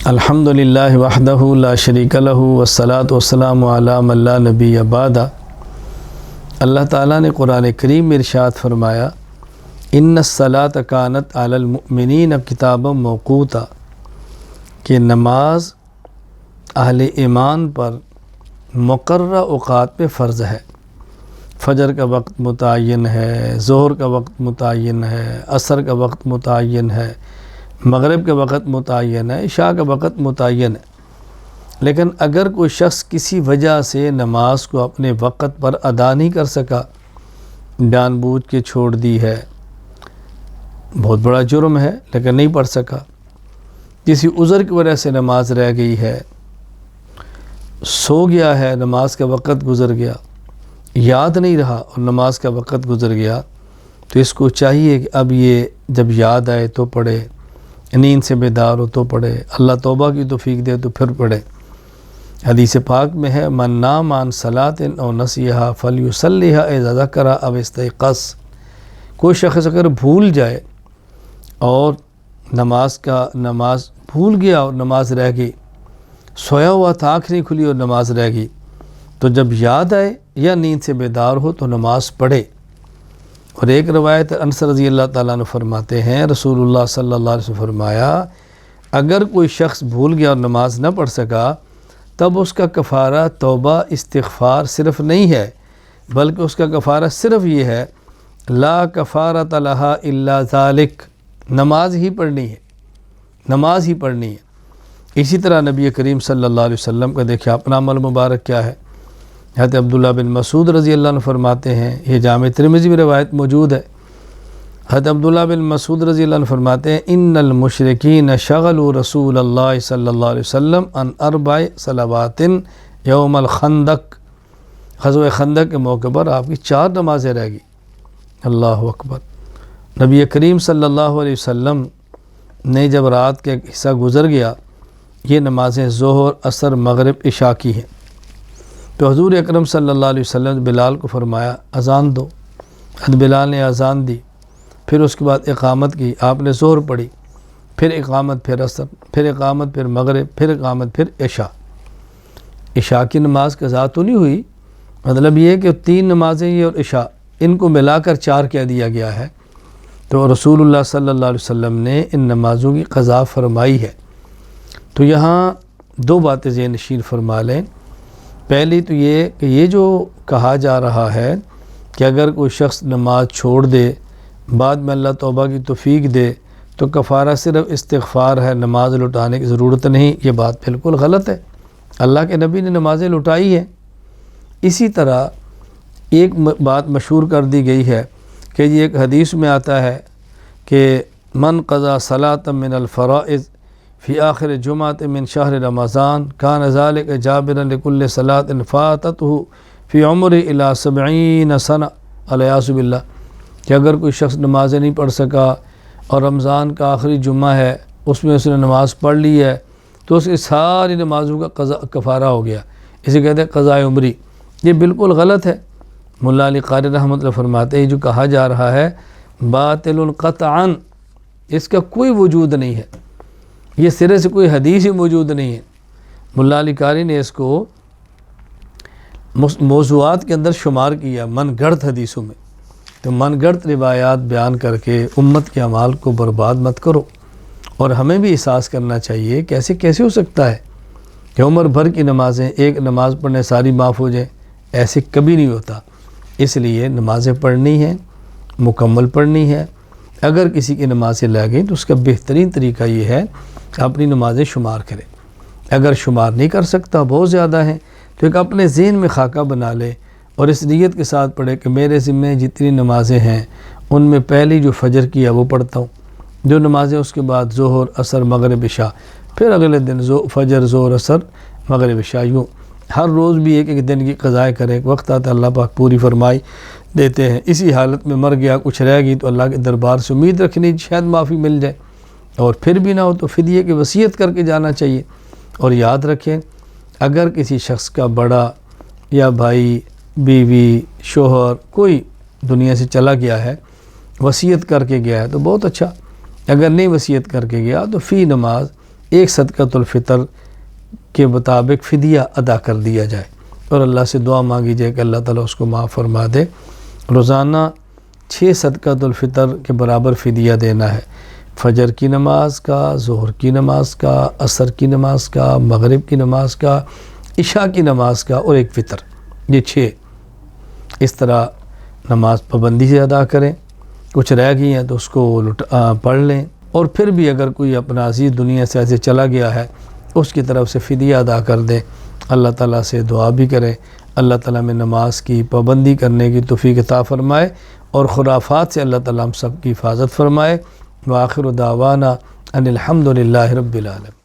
الحمدللہ وحدہ لا شریک لہ والصلاۃ والسلام علی من لا نبی بعدہ۔ اللہ تعالیٰ نے قرآن کریم میں ارشاد فرمایا ان الصلاۃ کانت علی المؤمنین کتابا موقوتا، کہ نماز اہل ایمان پر مقررہ اوقات پہ فرض ہے۔ فجر کا وقت متعین ہے، ظہر کا وقت متعین ہے، عصر کا وقت متعین ہے، مغرب کا وقت متعین ہے، عشاء کا وقت متعین ہے۔ لیکن اگر کوئی شخص کسی وجہ سے نماز کو اپنے وقت پر ادا نہیں کر سکا، جان بوجھ کے چھوڑ دی ہے، بہت بڑا جرم ہے لیکن نہیں پڑھ سکا، کسی عذر کی وجہ سے نماز رہ گئی ہے، سو گیا ہے، نماز کا وقت گزر گیا، یاد نہیں رہا اور نماز کا وقت گزر گیا، تو اس کو چاہیے کہ اب یہ جب یاد آئے تو پڑھے، نیند سے بیدار ہو تو پڑھے، اللہ توبہ کی توفیق دے تو پھر پڑھے۔ حدیث پاک میں ہے من نام عن صلاۃ او نسیہا فلیصلیھا اذا ذکر او استیقظ، کوئی شخص اگر بھول جائے اور نماز بھول گیا اور نماز رہ گئی، سویا ہوا تھا، آنکھ نہیں کھلی اور نماز رہ گئی، تو جب یاد آئے یا نیند سے بیدار ہو تو نماز پڑھے۔ اور ایک روایت انس رضی اللہ تعالیٰ عنہ فرماتے ہیں رسول اللہ صلی اللہ علیہ وسلم فرمایا اگر کوئی شخص بھول گیا اور نماز نہ پڑھ سکا تب اس کا کفارہ توبہ استغفار صرف نہیں ہے، بلکہ اس کا کفارہ صرف یہ ہے لا کفارۃ لہا الا ذالک، نماز ہی پڑھنی ہے، نماز ہی پڑھنی ہے۔ اسی طرح نبی کریم صلی اللہ علیہ وسلم کا دیکھیں اپنا عمل مبارک کیا ہے۔ حضرت عبداللہ بن مسعود رضی اللہ عنہ فرماتے ہیں، یہ جامع ترمذی میں روایت موجود ہے، حضرت عبداللہ بن مسعود رضی اللہ عنہ فرماتے ہیں ان المشرکین شغلوا رسول اللہ صلی اللہ علیہ وسلم عن 4 صلوات یوم الخندق، غزوہ خندق کے موقع پر آپ کی 4 نمازیں رہ گئی۔ اللہ اکبر۔ نبی کریم صلی اللہ علیہ وسلم نے جب رات کا ایک حصہ گزر گیا، یہ نمازیں ظہر، عصر، مغرب، عشاء کی ہیں، تو حضور اکرم صلی اللہ علیہ وسلم نے بلال کو فرمایا اذان دو، حضرت بلال نے اذان دی، پھر اس کے بعد اقامت کی، آپ نے ظہر پڑھی، پھر اقامت، پھر عصر، پھر اقامت، پھر مغرب، پھر اقامت، پھر عشاء کی نماز قضا تو نہیں ہوئی، مطلب یہ کہ 3 نمازیں یہ اور عشاء ان کو ملا کر 4 کہہ دیا گیا ہے، تو رسول اللہ صلی اللہ علیہ وسلم نے ان نمازوں کی قضا فرمائی ہے۔ تو یہاں 2 باتیں ذہن نشین فرما لیں۔ پہلی تو یہ کہ یہ جو کہا جا رہا ہے کہ اگر کوئی شخص نماز چھوڑ دے بعد میں اللہ توبہ کی توفیق دے تو کفارہ صرف استغفار ہے، نماز لٹانے کی ضرورت نہیں، یہ بات بالکل غلط ہے۔ اللہ کے نبی نے نمازیں لٹائی ہیں۔ اسی طرح ایک بات مشہور کر دی گئی ہے کہ یہ ایک حدیث میں آتا ہے کہ من قضا صلاۃ من الفرائض فی آخر جمعۃ من شہر رمضان کان ذلک جابرا لکل صلاۃ فاتتہ فی عمر الی 70 سنہ الیاذ باللہ، کہ اگر کوئی شخص نمازیں نہیں پڑھ سکا اور رمضان کا آخری جمعہ ہے اس میں اس نے نماز پڑھ لی ہے تو اس کی ساری نمازوں کا کفارہ ہو گیا، اسے کہتے ہیں قضاء عمری۔ یہ بالکل غلط ہے۔ مولا علی قاری رحمۃ اللہ فرماتے ہیں جو کہا جا رہا ہے باطل قطعاً، اس کا کوئی وجود نہیں ہے، یہ سرے سے کوئی حدیث ہی موجود نہیں ہے۔ مولا علی قاری نے اس کو موضوعات کے اندر شمار کیا، من گھڑت حدیثوں میں، تو من گھڑت روایات بیان کر کے امت کے اعمال کو برباد مت کرو۔ اور ہمیں بھی احساس کرنا چاہیے کیسے ہو سکتا ہے کہ عمر بھر کی نمازیں ایک نماز پڑھنے ساری معاف ہو جائیں، ایسے کبھی نہیں ہوتا۔ اس لیے نمازیں پڑھنی ہیں، مکمل پڑھنی ہے۔ اگر کسی کی نمازیں لگ گئیں تو اس کا بہترین طریقہ یہ ہے کہ اپنی نمازیں شمار کرے۔ اگر شمار نہیں کر سکتا، بہت زیادہ ہیں، تو ایک اپنے ذہن میں خاکہ بنا لے اور اس نیت کے ساتھ پڑھے کہ میرے ذمہ جتنی نمازیں ہیں ان میں پہلی جو فجر کی ہے وہ پڑھتا ہوں، جو نمازیں اس کے بعد ظہر، عصر، مغرب، عشاء، پھر اگلے دن فجر، ظہر، عصر، مغرب، عشاء، یوں ہر روز بھی ایک دن کی قضائیں کریں۔ ایک وقت آتا ہے اللہ پاک پوری فرمائی دیتے ہیں۔ اسی حالت میں مر گیا، کچھ رہ گئی تو اللہ کے دربار سے امید رکھنی شاید معافی مل جائے، اور پھر بھی نہ ہو تو فدیے کی وصیت کر کے جانا چاہیے۔ اور یاد رکھیں اگر کسی شخص کا بڑا یا بھائی، بیوی، شوہر کوئی دنیا سے چلا گیا ہے، وصیت کر کے گیا ہے تو بہت اچھا، اگر نہیں وصیت کر کے گیا تو فی نماز ایک صدقۃ الفطر کے مطابق فدیہ ادا کر دیا جائے اور اللہ سے دعا مانگی جائے کہ اللہ تعالیٰ اس کو معاف فرما دے۔ روزانہ 6 صدقۃ الفطر کے برابر فدیہ دینا ہے، فجر کی نماز کا، ظہر کی نماز کا، عصر کی نماز کا، مغرب کی نماز کا، عشاء کی نماز کا اور ایک فطر، یہ 6 اس طرح نماز پابندی سے ادا کریں۔ کچھ رہ گئی ہیں تو اس کو پڑھ لیں، اور پھر بھی اگر کوئی اپنا عزیز دنیا سے ایسے چلا گیا ہے اس کی طرف سے فدیہ ادا کر دیں، اللہ تعالیٰ سے دعا بھی کریں، اللہ تعالیٰ میں نماز کی پابندی کرنے کی توفیق عطا فرمائے اور خرافات سے اللہ تعالیٰ ہم سب کی حفاظت فرمائے۔ وآخر دعوانا ان الحمد للہ رب العالمین۔